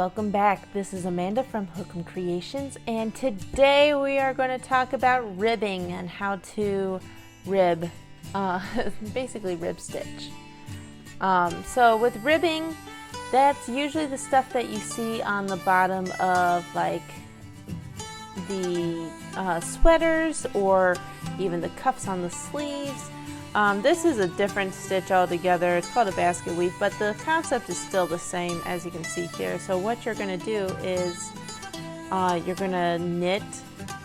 welcome back. This is Amanda from Hookemcreations, and today we are going to talk about ribbing and how to rib, basically rib stitch. So with ribbing, that's usually the stuff that you see on the bottom of like the sweaters or even the cuffs on the sleeves. This is a different stitch altogether. It's called a basket weave, but the concept is still the same as you can see here. So what you're going to do is you're going to knit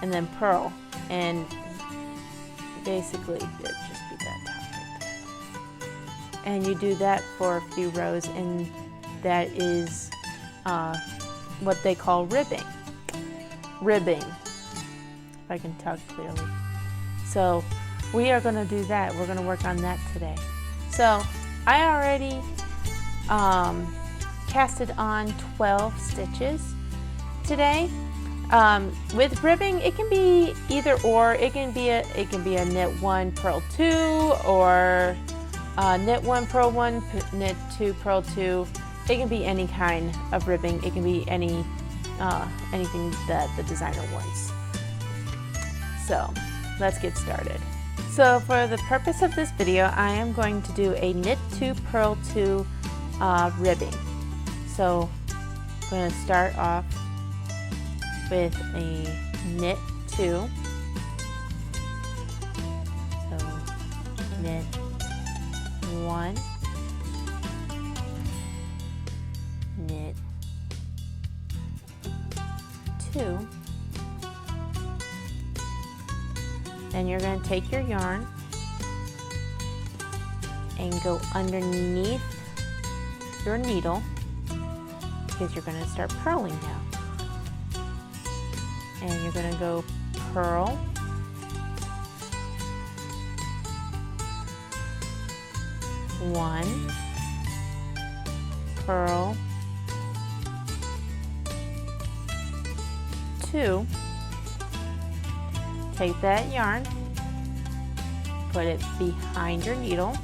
and then purl, and basically it'd just be that top right there. And you do that for a few rows, and that is what they call ribbing. Ribbing, if I can talk clearly. So we are going to do that. We're going to work on that today. So I already casted on 12 stitches today. With ribbing, it can be either or. It can be a knit 1, purl 2, or knit 1, purl 1, knit 2, purl 2. It can be any kind of ribbing. It can be anything that the designer wants. So let's get started. So for the purpose of this video, I am going to do a knit 2, purl 2 ribbing. So I'm going to start off with a knit 2. So knit 1, knit 2. Then you're going to take your yarn and go underneath your needle, because you're going to start purling now. And you're going to go purl, one, purl, 2. Take that yarn, put it behind your needle,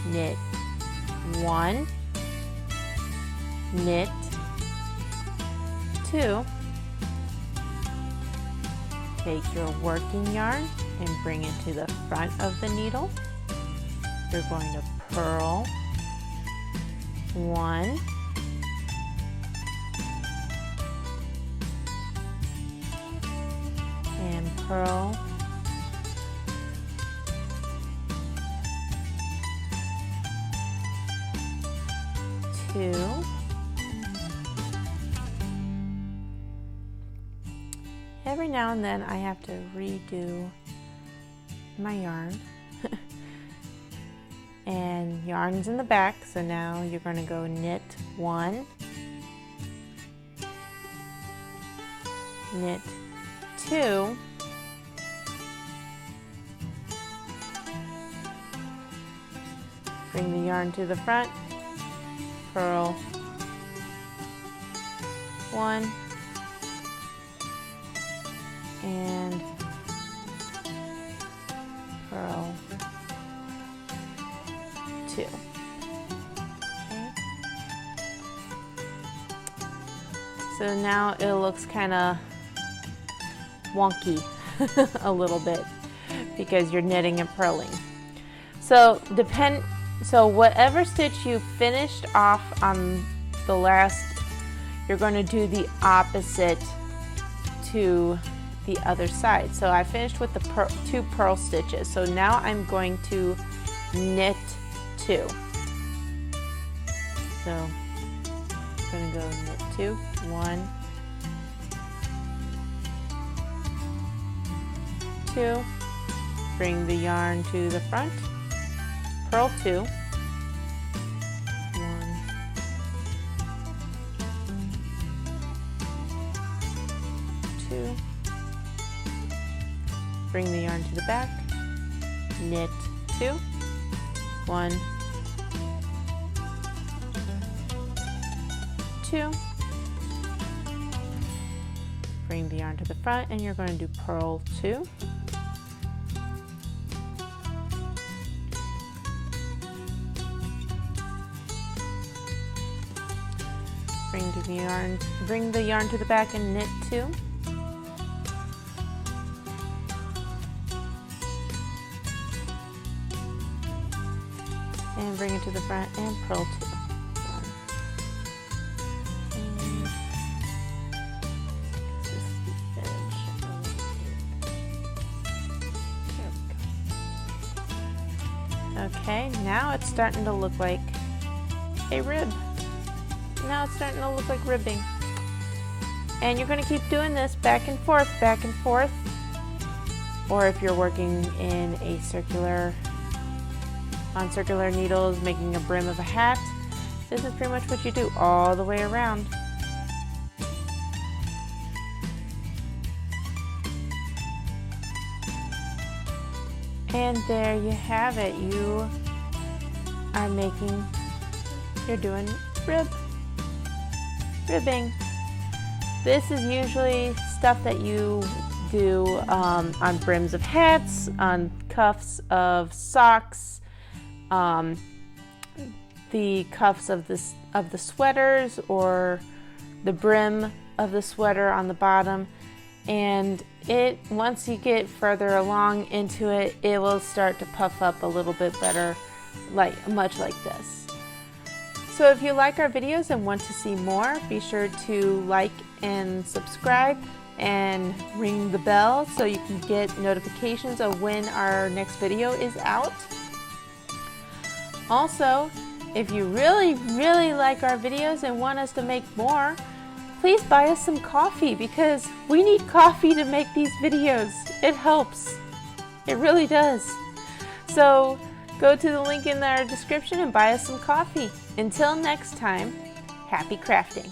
knit 1, knit 2, take your working yarn and bring it to the front of the needle. You're going to purl 1, and purl 2. Every now and then I have to redo my yarn. And yarn's in the back, so now you're going to go knit 1, knit 2, bring the yarn to the front, purl 1, and purl 2. Okay. So now it looks kind of wonky a little bit because you're knitting and purling. So whatever stitch you finished off on the last, you're going to do the opposite to the other side. So I finished with the 2 purl stitches. So now I'm going to knit 2. So I'm going to go knit 2, 1, 2, bring the yarn to the front, purl 2, 1, 2, bring the yarn to the back, knit 2, 1, 2, bring the yarn to the front, and you're going to do purl 2, Bring the yarn to the back and knit 2. And bring it to the front and purl 2. Okay, now it's starting to look like a rib. Now it's starting to look like ribbing. And you're going to keep doing this back and forth, back and forth. Or if you're working in a on circular needles, making a brim of a hat, this is pretty much what you do all the way around. And there you have it. You're doing ribbing. This is usually stuff that you do on brims of hats, on cuffs of socks, the cuffs of the sweaters, or the brim of the sweater on the bottom. And once you get further along into it, it will start to puff up a little bit better, much like this. So if you like our videos and want to see more, be sure to like and subscribe and ring the bell so you can get notifications of when our next video is out. Also, if you really like our videos and want us to make more, please buy us some coffee, because we need coffee to make these videos. It helps. It really does. So go to the link in our description and buy us some coffee. Until next time, happy crafting.